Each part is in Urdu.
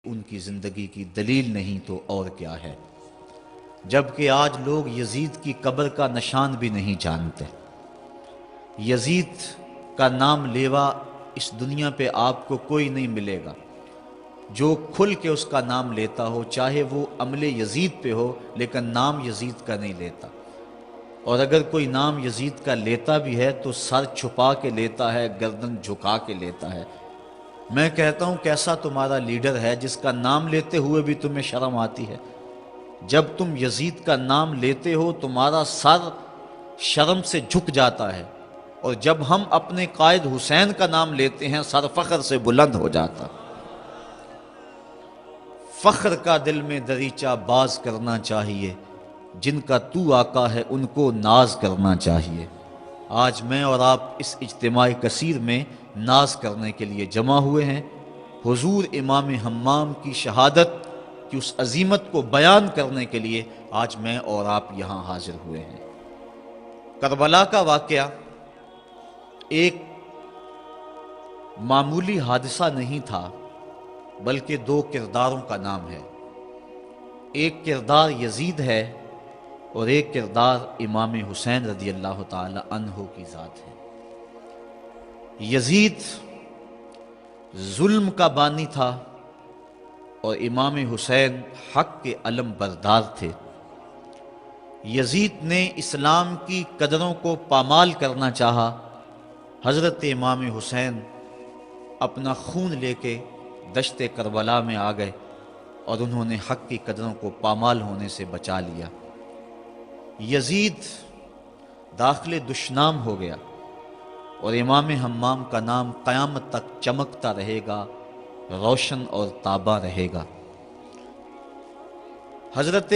ان کی زندگی کی دلیل نہیں تو اور کیا ہے، جبکہ آج لوگ یزید کی قبر کا نشان بھی نہیں جانتے۔ یزید کا نام لیوا اس دنیا پہ آپ کو کوئی نہیں ملے گا جو کھل کے اس کا نام لیتا ہو، چاہے وہ عمل یزید پہ ہو لیکن نام یزید کا نہیں لیتا۔ اور اگر کوئی نام یزید کا لیتا بھی ہے تو سر چھپا کے لیتا ہے، گردن جھکا کے لیتا ہے۔ میں کہتا ہوں کیسا تمہارا لیڈر ہے جس کا نام لیتے ہوئے بھی تمہیں شرم آتی ہے؟ جب تم یزید کا نام لیتے ہو تمہارا سر شرم سے جھک جاتا ہے، اور جب ہم اپنے قائد حسین کا نام لیتے ہیں سر فخر سے بلند ہو جاتا۔ فخر کا دل میں دریچہ باز کرنا چاہیے، جن کا تو آقا ہے ان کو ناز کرنا چاہیے۔ آج میں اور آپ اس اجتماع کثیر میں ناز کرنے کے لیے جمع ہوئے ہیں، حضور امام حمام کی شہادت کی اس عظیمت کو بیان کرنے کے لیے آج میں اور آپ یہاں حاضر ہوئے ہیں۔ کربلا کا واقعہ ایک معمولی حادثہ نہیں تھا، بلکہ دو کرداروں کا نام ہے۔ ایک کردار یزید ہے اور ایک کردار امام حسین رضی اللہ تعالی عنہ کی ذات ہے۔ یزید ظلم کا بانی تھا اور امام حسین حق کے علم بردار تھے۔ یزید نے اسلام کی قدروں کو پامال کرنا چاہا، حضرت امام حسین اپنا خون لے کے دشت کربلا میں آ گئے اور انہوں نے حق کی قدروں کو پامال ہونے سے بچا لیا۔ یزید داخل دشنام ہو گیا اور امام حمام کا نام قیامت تک چمکتا رہے گا، روشن اور تابہ رہے گا۔ حضرت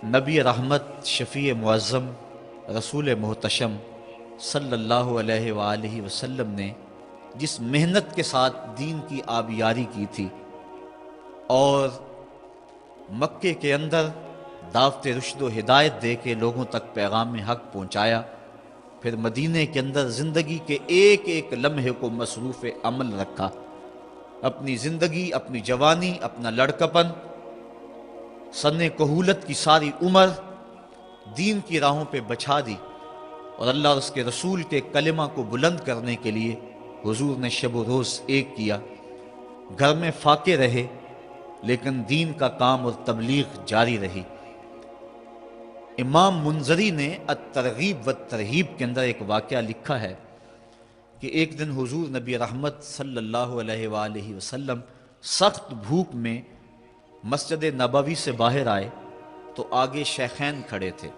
نبی رحمت شفیع معظم رسول محتشم صلی اللہ علیہ وآلہ وسلم نے جس محنت کے ساتھ دین کی آبیاری کی تھی اور مکے کے اندر دعوت رشد و ہدایت دے کے لوگوں تک پیغام حق پہنچایا، پھر مدینے کے اندر زندگی کے ایک ایک لمحے کو مصروف عمل رکھا، اپنی زندگی، اپنی جوانی، اپنا لڑکپن، سن کہولت کی ساری عمر دین کی راہوں پہ بچھا دی، اور اللہ اور اس کے رسول کے کلمہ کو بلند کرنے کے لیے حضور نے شب و روز ایک کیا۔ گھر میں فاقے رہے لیکن دین کا کام اور تبلیغ جاری رہی۔ امام منذری نے الترغیب والترہیب کے اندر ایک واقعہ لکھا ہے کہ ایک دن حضور نبی رحمت صلی اللہ علیہ وآلہ وسلم سخت بھوک میں مسجد نبوی سے باہر آئے تو آگے شیخین کھڑے تھے،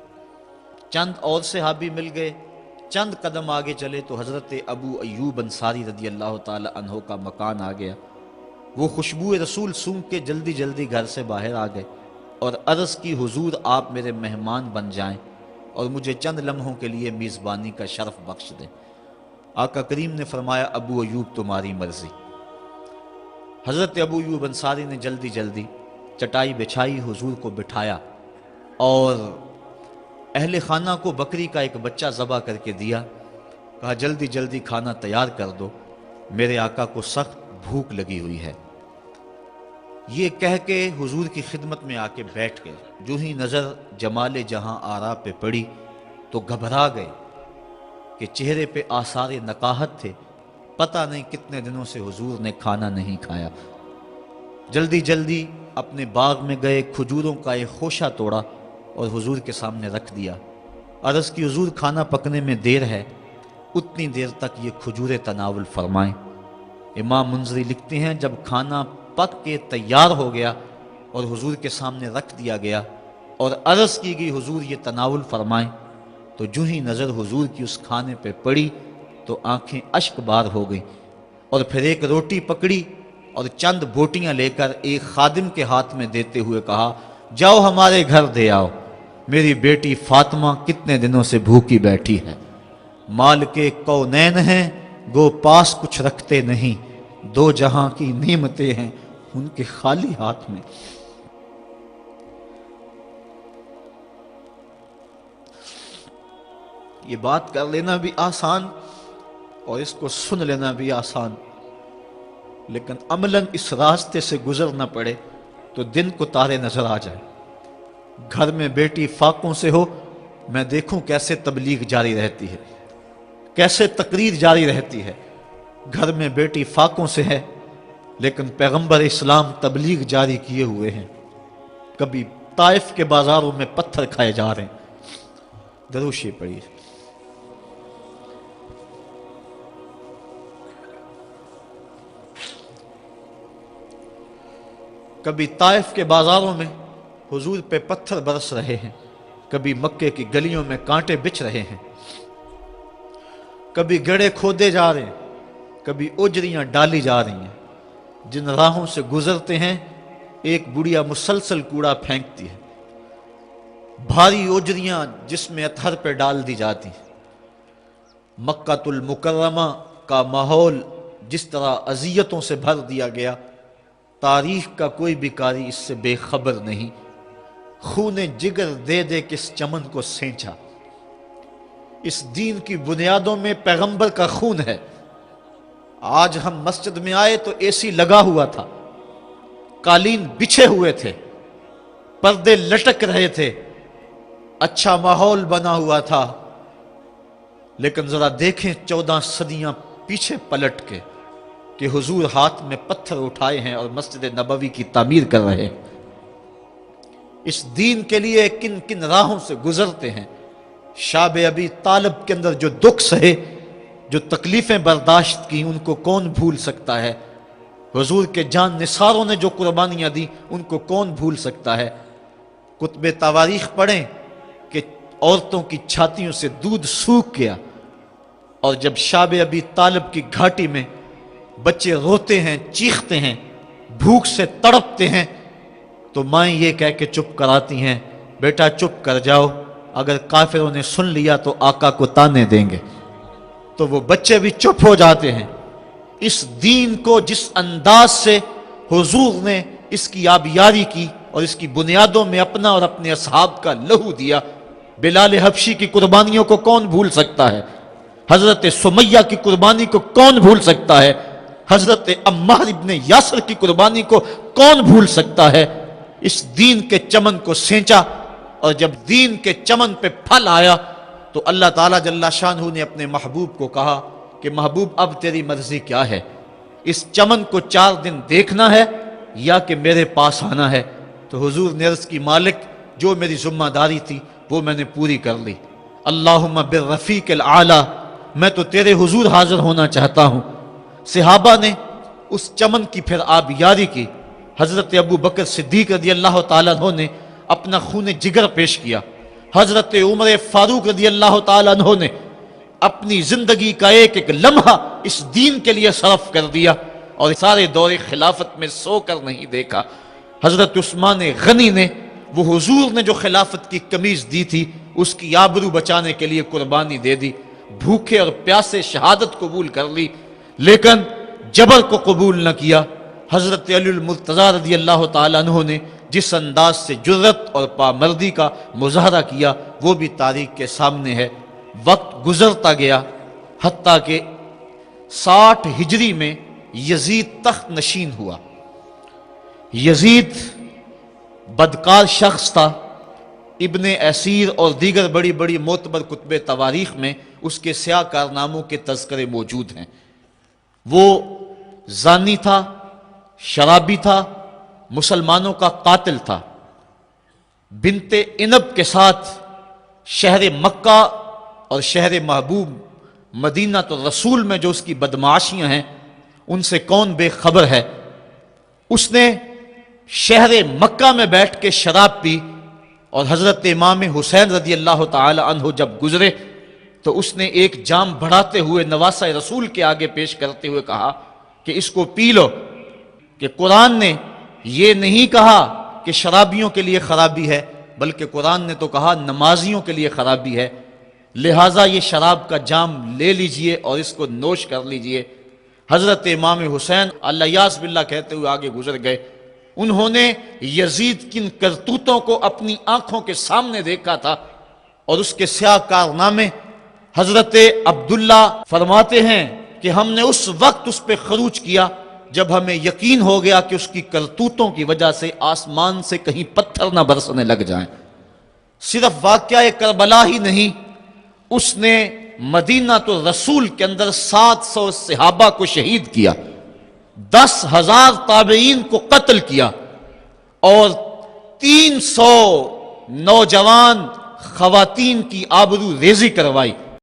چند اور صحابی مل گئے، چند قدم آگے چلے تو حضرت ابو ایوب انصاری رضی اللہ تعالی عنہ کا مکان آ گیا۔ وہ خوشبو رسول سونگھ کے جلدی جلدی گھر سے باہر آ گئے اور عرض کی حضور آپ میرے مہمان بن جائیں اور مجھے چند لمحوں کے لیے میزبانی کا شرف بخش دیں۔ آقا کریم نے فرمایا ابو ایوب تمہاری مرضی۔ حضرت ابو ایوب انصاری نے جلدی جلدی چٹائی بچھائی، حضور کو بٹھایا اور اہل خانہ کو بکری کا ایک بچہ ذبح کر کے دیا، کہا جلدی جلدی کھانا تیار کر دو، میرے آقا کو سخت بھوک لگی ہوئی ہے۔ یہ کہہ کے حضور کی خدمت میں آ کے بیٹھ گئے۔ جو ہی نظر جمال جہاں آرا پہ پڑی تو گھبرا گئے کہ چہرے پہ آثار نقاہت تھے، پتہ نہیں کتنے دنوں سے حضور نے کھانا نہیں کھایا۔ جلدی جلدی اپنے باغ میں گئے، کھجوروں کا ایک خوشہ توڑا اور حضور کے سامنے رکھ دیا۔ عرض کی حضور کھانا پکنے میں دیر ہے، اتنی دیر تک یہ کھجوریں تناول فرمائیں۔ امام منذری لکھتے ہیں جب کھانا پک کے تیار ہو گیا اور حضور کے سامنے رکھ دیا گیا اور عرض کی گئی حضور یہ تناول فرمائیں، تو جو ہی نظر حضور کی اس کھانے پہ پڑی تو آنکھیں اشک بار ہو گئیں، اور پھر ایک روٹی پکڑی اور چند بوٹیاں لے کر ایک خادم کے ہاتھ میں دیتے ہوئے کہا جاؤ ہمارے گھر دے آؤ، میری بیٹی فاطمہ کتنے دنوں سے بھوکی بیٹھی ہے۔ مال کے کونین ہیں گو پاس کچھ رکھتے نہیں، دو جہاں کی نعمتیں ہیں ان کے خالی ہاتھ میں۔ یہ بات کر لینا بھی آسان اور اس کو سن لینا بھی آسان، لیکن عملاً اس راستے سے گزرنا پڑے تو دن کو تارے نظر آ جائے. گھر میں بیٹی فاقوں سے ہو، میں دیکھوں کیسے تبلیغ جاری رہتی ہے، کیسے تقریر جاری رہتی ہے. گھر میں بیٹی فاقوں سے ہے لیکن پیغمبر اسلام تبلیغ جاری کیے ہوئے ہیں. کبھی طائف کے بازاروں میں پتھر کھائے جا رہے ہیں. درود شریف پڑھیے. کبھی طائف کے بازاروں میں حضور پہ پتھر برس رہے ہیں، کبھی مکے کی گلیوں میں کانٹے بچھ رہے ہیں، کبھی گڑھے کھودے جا رہے ہیں، کبھی اجریاں ڈالی جا رہی ہیں. جن راہوں سے گزرتے ہیں ایک بڑھیا مسلسل کوڑا پھینکتی ہے، بھاری اجریاں جس میں اطہر پہ ڈال دی جاتی ہیں. مکہ المکرمہ کا ماحول جس طرح اذیتوں سے بھر دیا گیا، تاریخ کا کوئی بھی قاری اس سے بے خبر نہیں. خون جگر دے دے کس چمن کو سینچا. اس دین کی بنیادوں میں پیغمبر کا خون ہے. آج ہم مسجد میں آئے تو اے سی لگا ہوا تھا، قالین بچھے ہوئے تھے، پردے لٹک رہے تھے، اچھا ماحول بنا ہوا تھا. لیکن ذرا دیکھیں 14 صدیاں پیچھے پلٹ کے کہ حضور ہاتھ میں پتھر اٹھائے ہیں اور مسجد نبوی کی تعمیر کر رہے ہیں. اس دین کے لیے کن کن راہوں سے گزرتے ہیں. شاب ابی طالب کے اندر جو دکھ سہے، جو تکلیفیں برداشت کی، ان کو کون بھول سکتا ہے. حضور کے جان نثاروں نے جو قربانیاں دی ان کو کون بھول سکتا ہے. کتب تواریخ پڑھیں کہ عورتوں کی چھاتیوں سے دودھ سوکھ گیا، اور جب شاب ابی طالب کی گھاٹی میں بچے روتے ہیں، چیختے ہیں، بھوک سے تڑپتے ہیں، تو مائیں یہ کہہ کے چپ کراتی ہیں، بیٹا چپ کر جاؤ، اگر کافروں نے سن لیا تو آقا کو تانے دیں گے. تو وہ بچے بھی چپ ہو جاتے ہیں. اس دین کو جس انداز سے حضور نے اس کی آبیاری کی اور اس کی بنیادوں میں اپنا اور اپنے اصحاب کا لہو دیا، بلال حبشی کی قربانیوں کو کون بھول سکتا ہے. حضرت سمیہ کی قربانی کو کون بھول سکتا ہے. حضرت عمار ابن یاسر کی قربانی کو کون بھول سکتا ہے. اس دین کے چمن کو سینچا، اور جب دین کے چمن پہ پھل آیا تو اللہ تعالیٰ جل شانہ نے اپنے محبوب کو کہا کہ محبوب اب تیری مرضی کیا ہے، اس چمن کو 4 دن دیکھنا ہے یا کہ میرے پاس آنا ہے. تو حضور نے عرض کی مالک جو میری ذمہ داری تھی وہ میں نے پوری کر لی. اللہم بالرفیق الاعلی، میں تو تیرے حضور حاضر ہونا چاہتا ہوں. صحابہ نے اس چمن کی پھر آبیاری کی. حضرت ابو بکر صدیق رضی اللہ تعالیٰ عنہ نے اپنا خون جگر پیش کیا. حضرت عمر فاروق رضی اللہ تعالیٰ عنہ نے اپنی زندگی کا ایک ایک لمحہ اس دین کے لیے صرف کر دیا اور سارے دور خلافت میں سو کر نہیں دیکھا. حضرت عثمان غنی نے وہ حضور نے جو خلافت کی قمیض دی تھی اس کی آبرو بچانے کے لیے قربانی دے دی. بھوکے اور پیاسے شہادت قبول کر لی لیکن جبر کو قبول نہ کیا. حضرت علی المرتضیٰ رضی اللہ تعالیٰ عنہ نے جس انداز سے جرت اور پامردی کا مظاہرہ کیا وہ بھی تاریخ کے سامنے ہے. وقت گزرتا گیا حتیٰ کہ 60 ہجری میں یزید تخت نشین ہوا. یزید بدکار شخص تھا. ابن اسیر اور دیگر بڑی بڑی معتبر کتب تواریخ میں اس کے سیاہ کارناموں کے تذکرے موجود ہیں. وہ زانی تھا، شرابی تھا، مسلمانوں کا قاتل تھا. بنت عنب کے ساتھ شہر مکہ اور شہر محبوب مدینہ تو رسول میں جو اس کی بدمعاشیاں ہیں ان سے کون بے خبر ہے. اس نے شہر مکہ میں بیٹھ کے شراب پی اور حضرت امام حسین رضی اللہ تعالی عنہ جب گزرے تو اس نے ایک جام بڑھاتے ہوئے نواسہ رسول کے آگے پیش کرتے ہوئے کہا کہ اس کو پی لو، کہ قرآن نے یہ نہیں کہا کہ شرابیوں کے لیے خرابی ہے بلکہ قرآن نے تو کہا نمازیوں کے لیے خرابی ہے، لہٰذا یہ شراب کا جام لے لیجئے اور اس کو نوش کر لیجئے. حضرت امام حسین اللہ یاس باللہ کہتے ہوئے آگے گزر گئے. انہوں نے یزید کن کرتوتوں کو اپنی آنکھوں کے سامنے دیکھا تھا اور اس کے سیاہ کارنامے. حضرت عبداللہ فرماتے ہیں کہ ہم نے اس وقت اس پہ خروج کیا جب ہمیں یقین ہو گیا کہ اس کی کرتوتوں کی وجہ سے آسمان سے کہیں پتھر نہ برسنے لگ جائیں۔ صرف واقعہ کربلا ہی نہیں، اس نے مدینہ تو رسول کے اندر 700 صحابہ کو شہید کیا، 10,000 تابعین کو قتل کیا، اور 300 نوجوان خواتین کی آبرو ریزی کروائی۔